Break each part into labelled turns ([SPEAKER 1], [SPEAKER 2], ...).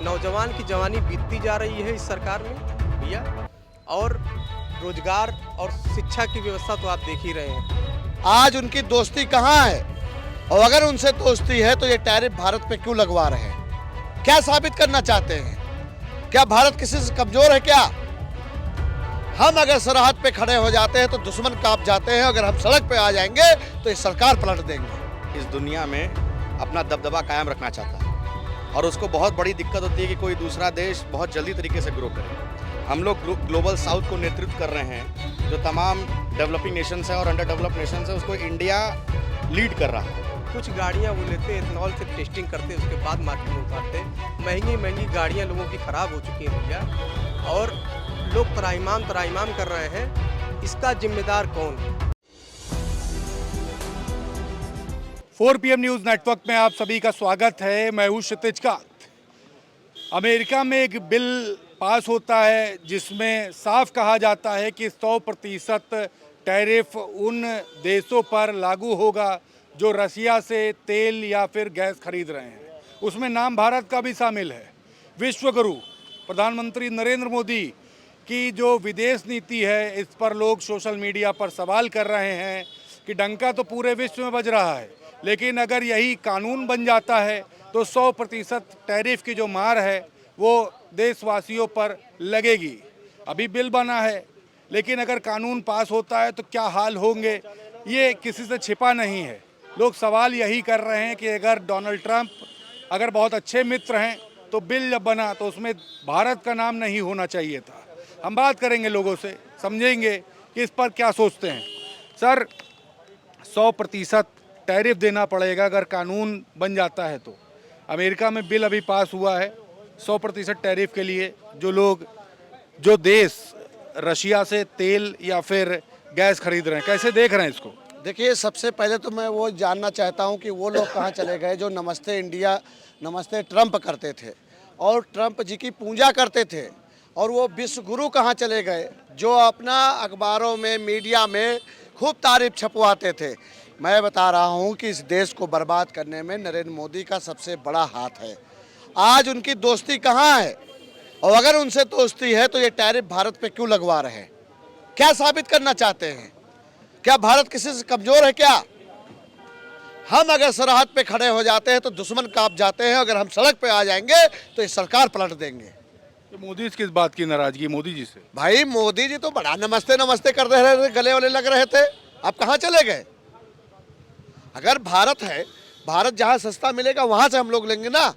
[SPEAKER 1] नौजवान की जवानी बीतती जा रही है इस सरकार में भैया। और रोजगार और शिक्षा की व्यवस्था तो आप देख ही रहे हैं।
[SPEAKER 2] आज उनकी दोस्ती कहाँ है, और अगर उनसे दोस्ती है तो ये टैरिफ भारत पे क्यों लगवा रहे हैं? क्या साबित करना चाहते हैं? क्या भारत किसी से कमजोर है क्या? हम अगर सरहद पे खड़े हो जाते हैं तो दुश्मन कांप जाते हैं, अगर हम सड़क पे आ जाएंगे तो ये सरकार पलट देंगे।
[SPEAKER 3] इस दुनिया में अपना दबदबा कायम रखना चाहता है और उसको बहुत बड़ी दिक्कत होती है कि कोई दूसरा देश बहुत जल्दी तरीके से ग्रो करे। हम लोग ग्लोबल साउथ को नेतृत्व कर रहे हैं, जो तमाम डेवलपिंग नेशंस है और अंडर डेवलप नेशंस है, उसको इंडिया लीड कर रहा है।
[SPEAKER 1] कुछ गाड़ियां वो लेते इथेनॉल से टेस्टिंग करते, उसके बाद मार्केट में उतारते। महंगी महंगी गाड़ियां लोगों की खराब हो चुकी हैं भैया, और लोग त्राहिमाम कर रहे हैं। इसका जिम्मेदार कौन है?
[SPEAKER 4] 4 PM न्यूज़ नेटवर्क में आप सभी का स्वागत है। मैं हूँ क्षितिज कांत। अमेरिका में एक बिल पास होता है जिसमें साफ कहा जाता है कि 100% टैरिफ उन देशों पर लागू होगा जो रसिया से तेल या फिर गैस खरीद रहे हैं। उसमें नाम भारत का भी शामिल है। विश्वगुरु प्रधानमंत्री नरेंद्र मोदी की जो विदेश नीति है, इस पर लोग सोशल मीडिया पर सवाल कर रहे हैं कि डंका तो पूरे विश्व में बज रहा है, लेकिन अगर यही कानून बन जाता है तो 100% टैरिफ की जो मार है वो देशवासियों पर लगेगी। अभी बिल बना है, लेकिन अगर कानून पास होता है तो क्या हाल होंगे, ये किसी से छिपा नहीं है। लोग सवाल यही कर रहे हैं कि अगर डोनाल्ड ट्रंप अगर बहुत अच्छे मित्र हैं तो बिल जब बना तो उसमें भारत का नाम नहीं होना चाहिए था। हम बात करेंगे लोगों से, समझेंगे कि इस पर क्या सोचते हैं। सर, 100% टैरिफ देना पड़ेगा अगर कानून बन जाता है तो। अमेरिका में बिल अभी पास हुआ है 100% टैरिफ के लिए। जो देश रशिया से तेल या फिर गैस खरीद रहे हैं, कैसे देख रहे हैं इसको?
[SPEAKER 2] देखिए, सबसे पहले तो मैं वो जानना चाहता हूँ कि वो लोग कहाँ चले गए जो नमस्ते इंडिया, नमस्ते ट्रंप करते थे और ट्रंप जी की पूजा करते थे, और वो विश्व गुरु कहाँ चले गए जो अपना अखबारों में, मीडिया में खूब तारीफ छपवाते थे। मैं बता रहा हूँ कि इस देश को बर्बाद करने में नरेंद्र मोदी का सबसे बड़ा हाथ है। आज उनकी दोस्ती कहाँ है, और अगर उनसे दोस्ती है तो ये टैरिफ भारत पे क्यों लगवा रहे हैं? क्या साबित करना चाहते हैं? क्या भारत किसी से कमजोर है क्या? हम अगर सरहद पे खड़े हो जाते हैं तो दुश्मन कांप जाते हैं, अगर हम सड़क पे आ जाएंगे तो ये सरकार पलट देंगे।
[SPEAKER 4] तो मोदी किस बात की नाराजगी मोदी जी से?
[SPEAKER 2] भाई, मोदी जी तो बड़ा नमस्ते नमस्ते कर रहे थे, गले वाले लग रहे थे। अब कहाँ चले गए? अगर भारत है, भारत जहाँ सस्ता मिलेगा वहां से हम लोग लेंगे ना।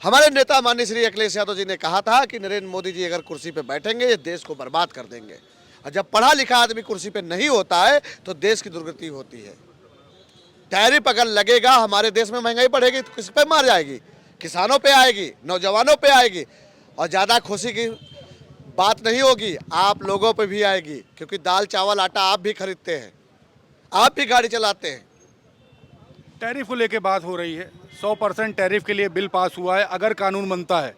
[SPEAKER 2] हमारे नेता माननीय श्री अखिलेश यादव जी ने कहा था कि नरेंद्र मोदी जी अगर कुर्सी पे बैठेंगे ये देश को बर्बाद कर देंगे, और जब पढ़ा लिखा आदमी कुर्सी पे नहीं होता है तो देश की दुर्गति होती है। टैरिफ अगर लगेगा, हमारे देश में महंगाई बढ़ेगी तो किस पे मार जाएगी? किसानों पे आएगी, नौजवानों पे आएगी, और ज़्यादा खुशी की बात नहीं होगी, आप लोगों पे भी आएगी, क्योंकि दाल चावल आटा आप भी खरीदते हैं, आप भी गाड़ी चलाते हैं।
[SPEAKER 4] टैरिफ को लेके बात हो रही है। 100% टैरिफ के लिए बिल पास हुआ है। अगर कानून बनता है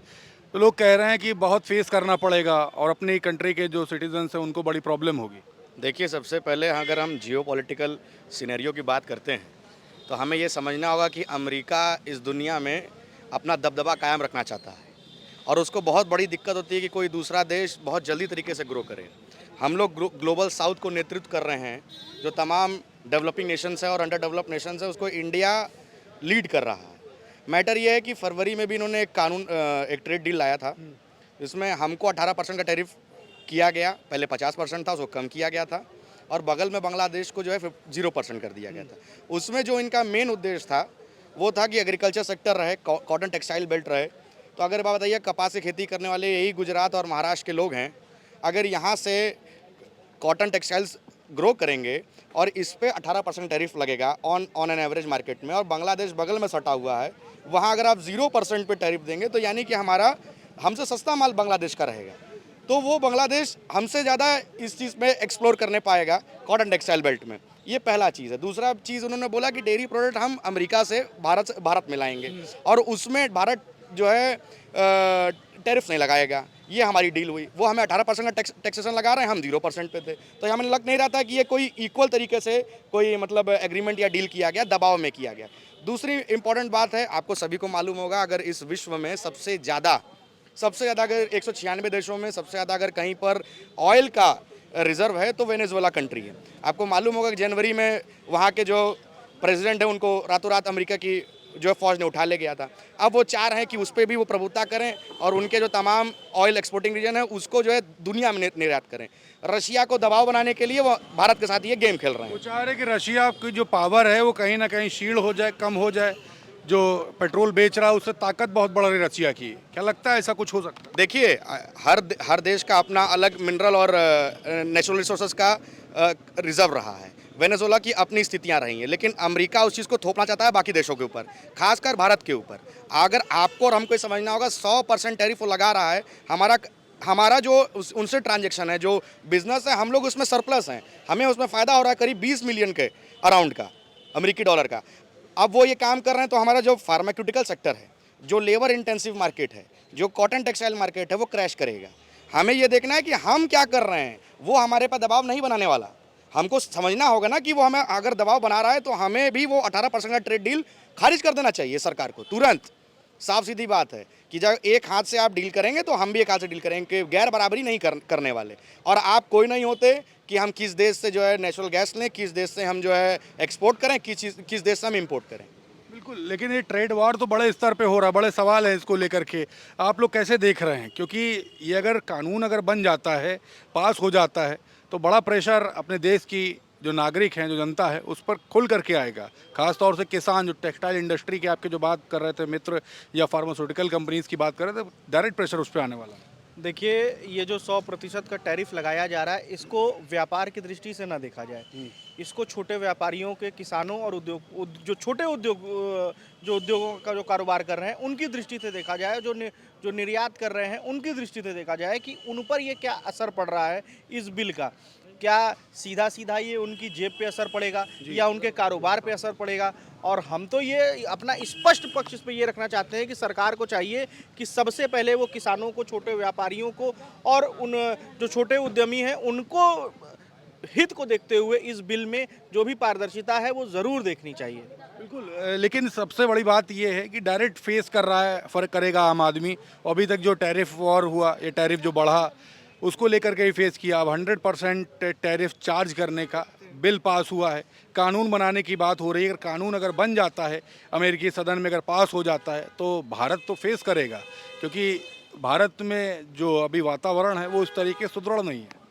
[SPEAKER 4] तो लोग कह रहे हैं कि बहुत फेस करना पड़ेगा और अपनी कंट्री के जो सिटीजन्स हैं उनको बड़ी प्रॉब्लम होगी।
[SPEAKER 3] देखिए, सबसे पहले अगर हम जियोपॉलिटिकल सिनेरियो की बात करते हैं तो हमें ये समझना होगा कि अमेरिका इस दुनिया में अपना दबदबा कायम रखना चाहता है और उसको बहुत बड़ी दिक्कत होती है कि कोई दूसरा देश बहुत जल्दी तरीके से ग्रो करे। हम लोग ग्लोबल साउथ को नेतृत्व कर रहे हैं, जो तमाम डेवलपिंग नेशंस है और अंडर डेवलप नेशंस है, उसको इंडिया लीड कर रहा है। मैटर ये है कि फरवरी में भी इन्होंने एक ट्रेड डील लाया था, जिसमें हमको 18% का टैरिफ किया गया। पहले 50% था, उसको कम किया गया था, और बगल में बांग्लादेश को जो है 0% कर दिया गया था। उसमें जो इनका मेन उद्देश्य था वो था कि एग्रीकल्चर सेक्टर रहे, कॉटन टेक्सटाइल बेल्ट रहे। तो अगर बात बताइए, कपास की खेती करने वाले यही गुजरात और महाराष्ट्र के लोग हैं। अगर यहाँ से कॉटन टेक्सटाइल्स ग्रो करेंगे और इस पे 18% टैरिफ लगेगा ऑन एन एवरेज मार्केट में, और बांग्लादेश बगल में सटा हुआ है, वहाँ अगर आप 0% पे टैरिफ देंगे तो यानी कि हमसे सस्ता माल बांग्लादेश का रहेगा। तो वो बांग्लादेश हमसे ज़्यादा इस चीज़ में एक्सप्लोर करने पाएगा कॉटन टेक्सटाइल बेल्ट में। ये पहला चीज़ है। दूसरा चीज़ उन्होंने बोला कि डेयरी प्रोडक्ट हम अमेरिका से भारत में लाएंगे, और उसमें भारत जो है टैरिफ नहीं लगाएगा। ये हमारी डील हुई। वो हमें 18% का टैक्सेशन लगा रहे हैं, हम 0% पे थे। तो हमें लग नहीं रहा था कि ये कोई इक्वल तरीके से कोई मतलब एग्रीमेंट या डील किया गया, दबाव में किया गया। दूसरी इम्पॉर्टेंट बात है, आपको सभी को मालूम होगा, अगर इस विश्व में सबसे ज़्यादा अगर 196 देशों में सबसे ज़्यादा अगर कहीं पर ऑयल का रिजर्व है तो वेनेजुएला कंट्री है। आपको मालूम होगा कि जनवरी में वहाँ के जो प्रेसिडेंट है उनको रातों रात अमेरिका की जो फौज ने उठा ले गया था। अब वो चाह रहे हैं कि उस पर भी वो प्रभुत्व करें और उनके जो तमाम ऑयल एक्सपोर्टिंग रीजन है उसको जो है दुनिया में निर्यात करें। रशिया को दबाव बनाने के लिए वो भारत के साथ ये गेम खेल रहे हैं।
[SPEAKER 4] वो चाह रहे कि रशिया की जो पावर है वो कहीं ना कहीं शील्ड हो जाए, कम हो जाए। जो पेट्रोल बेच रहा है उससे ताकत बहुत बढ़ रही रशिया की। क्या लगता है ऐसा कुछ हो सकता है?
[SPEAKER 3] देखिए, हर देश का अपना अलग मिनरल और नेचुरल रिसोर्सेज का रिजर्व रहा है। वेनेजुएला की अपनी स्थितियां रही हैं, लेकिन अमेरिका उस चीज़ को थोपना चाहता है बाकी देशों के ऊपर, खासकर भारत के ऊपर। अगर आपको और हमको ये समझना होगा, 100% टैरिफ वो लगा रहा है। हमारा जो उनसे ट्रांजैक्शन है, जो बिजनेस है, हम लोग उसमें सरप्लस हैं, हमें उसमें फ़ायदा हो रहा है करीब 20 मिलियन के अराउंड का अमेरिकी डॉलर का। अब वो ये काम कर रहे हैं तो हमारा जो फार्मास्यूटिकल सेक्टर है, जो लेबर इंटेंसिव मार्केट है, जो कॉटन टेक्सटाइल मार्केट है, वो क्रैश करेगा। हमें ये देखना है कि हम क्या कर रहे हैं, वो हमारे पर दबाव नहीं बनाने वाला। हमको समझना होगा ना कि वो हमें अगर दबाव बना रहा है तो हमें भी वो 18% का ट्रेड डील खारिज कर देना चाहिए सरकार को तुरंत। साफ सीधी बात है कि जब एक हाथ से आप डील करेंगे तो हम भी एक हाथ से डील करेंगे, कि गैर बराबरी नहीं करने वाले। और आप कोई नहीं होते कि हम किस देश से जो है नेचुरल गैस लें, किस देश से हम जो है एक्सपोर्ट करें, किस देश से हम इम्पोर्ट करें।
[SPEAKER 4] बिल्कुल, लेकिन ये ट्रेड वॉर तो बड़े स्तर पे हो रहा है, बड़े सवाल हैं इसको लेकर के। आप लोग कैसे देख रहे हैं? क्योंकि ये अगर कानून अगर बन जाता है, पास हो जाता है, तो बड़ा प्रेशर अपने देश की जो नागरिक हैं, जो जनता है, उस पर खुल करके आएगा। खास तौर से किसान, जो टेक्सटाइल इंडस्ट्री के आपके जो बात कर रहे थे मित्र, या फार्मास्यूटिकल कंपनीज की बात कर रहे थे, डायरेक्ट प्रेशर उस पर आने वाला है।
[SPEAKER 5] देखिए, ये जो 100% का टैरिफ लगाया जा रहा है, इसको व्यापार की दृष्टि से ना देखा जाए। इसको छोटे व्यापारियों के, किसानों और जो छोटे उद्योगों का जो कारोबार कर रहे हैं उनकी दृष्टि से देखा जाए, जो निर्यात कर रहे हैं उनकी दृष्टि से देखा जाए कि उन पर ये क्या असर पड़ रहा है इस बिल का। क्या सीधा ये उनकी जेब पे असर पड़ेगा या उनके कारोबार पे असर पड़ेगा। और हम तो ये अपना स्पष्ट पक्ष इस पे ये रखना चाहते हैं कि सरकार को चाहिए कि सबसे पहले वो किसानों को, छोटे व्यापारियों को और उन जो छोटे उद्यमी हैं उनको हित को देखते हुए इस बिल में जो भी पारदर्शिता है वो ज़रूर देखनी चाहिए।
[SPEAKER 4] बिल्कुल, लेकिन सबसे बड़ी बात यह है कि डायरेक्ट फेस कर रहा है, फ़र्क करेगा आम आदमी। अभी तक जो टैरिफ वॉर हुआ, ये टैरिफ जो बढ़ा, उसको लेकर के ही फेस किया। अब 100% टैरिफ चार्ज करने का बिल पास हुआ है, कानून बनाने की बात हो रही है। अगर कानून अगर बन जाता है, अमेरिकी सदन में अगर पास हो जाता है, तो भारत तो फेस करेगा, क्योंकि भारत में जो अभी वातावरण है वो उस तरीके सुदृढ़ नहीं है।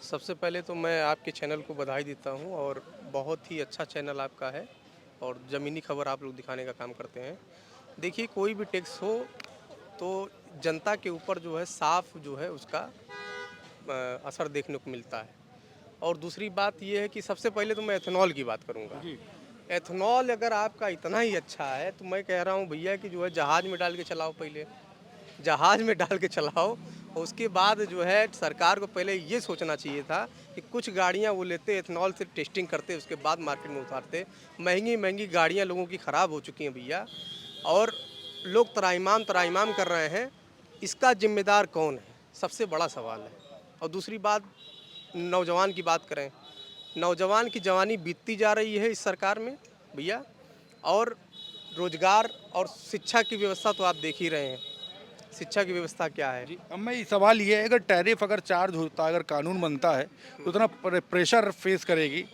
[SPEAKER 1] सबसे पहले तो मैं आपके चैनल को बधाई देता हूं, और बहुत ही अच्छा चैनल आपका है और ज़मीनी खबर आप लोग दिखाने का काम करते हैं। देखिए, कोई भी टैक्स हो तो जनता के ऊपर जो है साफ जो है उसका असर देखने को मिलता है। और दूसरी बात ये है कि सबसे पहले तो मैं एथेनॉल की बात करूँगा। एथेनॉल अगर आपका इतना ही अच्छा है तो मैं कह रहा हूँ भैया कि जो है जहाज़ में डाल के चलाओ, पहले जहाज़ में डाल के चलाओ। और उसके बाद जो है सरकार को पहले ये सोचना चाहिए था कि कुछ गाड़ियाँ वो लेते, एथेनॉल से टेस्टिंग करते, उसके बाद मार्केट में उतारते। महंगी गाड़ियाँ लोगों की ख़राब हो चुकी हैं भैया, और लोग त्राहिमाम कर रहे हैं। इसका जिम्मेदार कौन है, सबसे बड़ा सवाल है। और दूसरी बात, नौजवान की बात करें, नौजवान की जवानी बीतती जा रही है इस सरकार में भैया। और रोजगार और शिक्षा की व्यवस्था तो आप देख ही रहे हैं, शिक्षा की व्यवस्था क्या है।
[SPEAKER 4] अब मैं सवाल ये है, अगर टैरिफ अगर चार्ज होता है, अगर कानून बनता है, तो उतना प्रेशर फेस करेगी।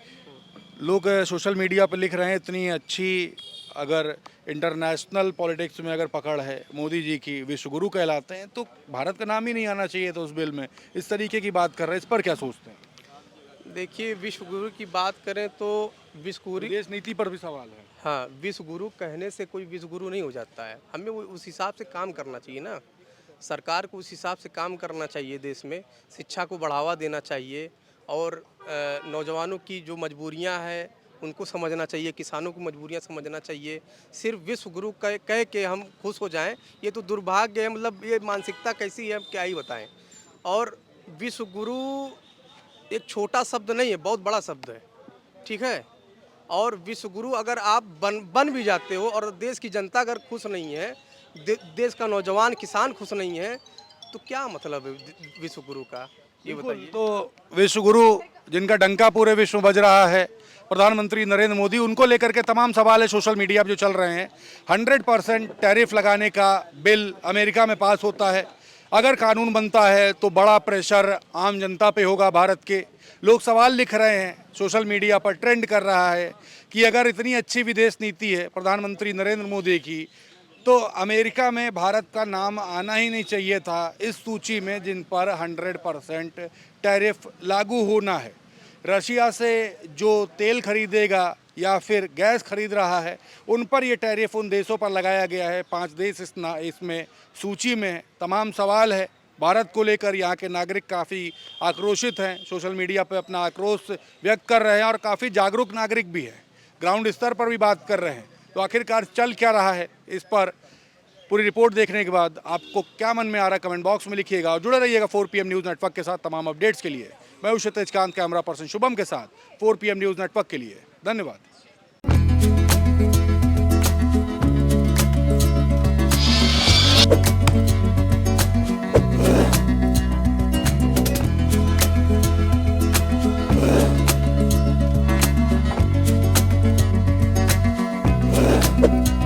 [SPEAKER 4] लोग सोशल मीडिया पर लिख रहे हैं, इतनी अच्छी अगर इंटरनेशनल पॉलिटिक्स में अगर पकड़ है मोदी जी की, विश्व गुरु कहलाते हैं, तो भारत का नाम ही नहीं आना चाहिए था उस बिल में। इस तरीके की बात कर रहे हैं, इस पर क्या सोचते हैं?
[SPEAKER 1] देखिए, विश्व गुरु की बात करें तो विश्व गुरु,
[SPEAKER 4] देश नीति पर भी सवाल है।
[SPEAKER 1] हाँ, विश्व गुरु कहने से कोई विश्व गुरु नहीं हो जाता है। हमें उस हिसाब से काम करना चाहिए ना, सरकार को उस हिसाब से काम करना चाहिए। देश में शिक्षा को बढ़ावा देना चाहिए, और नौजवानों की जो मजबूरियां हैं उनको समझना चाहिए, किसानों की मजबूरियां समझना चाहिए। सिर्फ विश्व गुरु कह के हम खुश हो जाएं, ये तो दुर्भाग्य है। मतलब ये मानसिकता कैसी है, क्या ही बताएं। और विश्व गुरु एक छोटा शब्द नहीं है, बहुत बड़ा शब्द है, ठीक है। और विश्व गुरु अगर आप बन भी जाते हो और देश की जनता अगर खुश नहीं है, देश का नौजवान किसान खुश नहीं है, तो क्या मतलब है विश्व गुरु का, ये बताइए।
[SPEAKER 4] तो विश्व गुरु जिनका डंका पूरे विश्व बज रहा है, प्रधानमंत्री नरेंद्र मोदी, उनको लेकर के तमाम सवाल है सोशल मीडिया पर जो चल रहे हैं। 100% टैरिफ लगाने का बिल अमेरिका में पास होता है, अगर कानून बनता है तो बड़ा प्रेशर आम जनता पे होगा भारत के। लोग सवाल लिख रहे हैं, सोशल मीडिया पर ट्रेंड कर रहा है कि अगर इतनी अच्छी विदेश नीति है प्रधानमंत्री नरेंद्र मोदी की, तो अमेरिका में भारत का नाम आना ही नहीं चाहिए था इस सूची में जिन पर 100% टैरिफ लागू होना है। रशिया से जो तेल खरीदेगा या फिर गैस खरीद रहा है, उन पर ये टैरिफ उन देशों पर लगाया गया है। 5 देश इसमें सूची में। तमाम सवाल है भारत को लेकर। यहाँ के नागरिक काफ़ी आक्रोशित हैं, सोशल मीडिया पर अपना आक्रोश व्यक्त कर रहे हैं और काफ़ी जागरूक नागरिक भी हैं, ग्राउंड स्तर पर भी बात कर रहे हैं। तो आखिरकार चल क्या रहा है, इस पर पूरी रिपोर्ट देखने के बाद आपको क्या मन में आ रहा है कमेंट बॉक्स में लिखिएगा और जुड़े रहिएगा 4 PM न्यूज़ नेटवर्क के साथ तमाम अपडेट्स के लिए। मैं हूं क्षितिज कांत, कैमरा पर्सन शुभम के साथ 4 PM न्यूज़ नेटवर्क के लिए। धन्यवाद।
[SPEAKER 6] We'll be right back.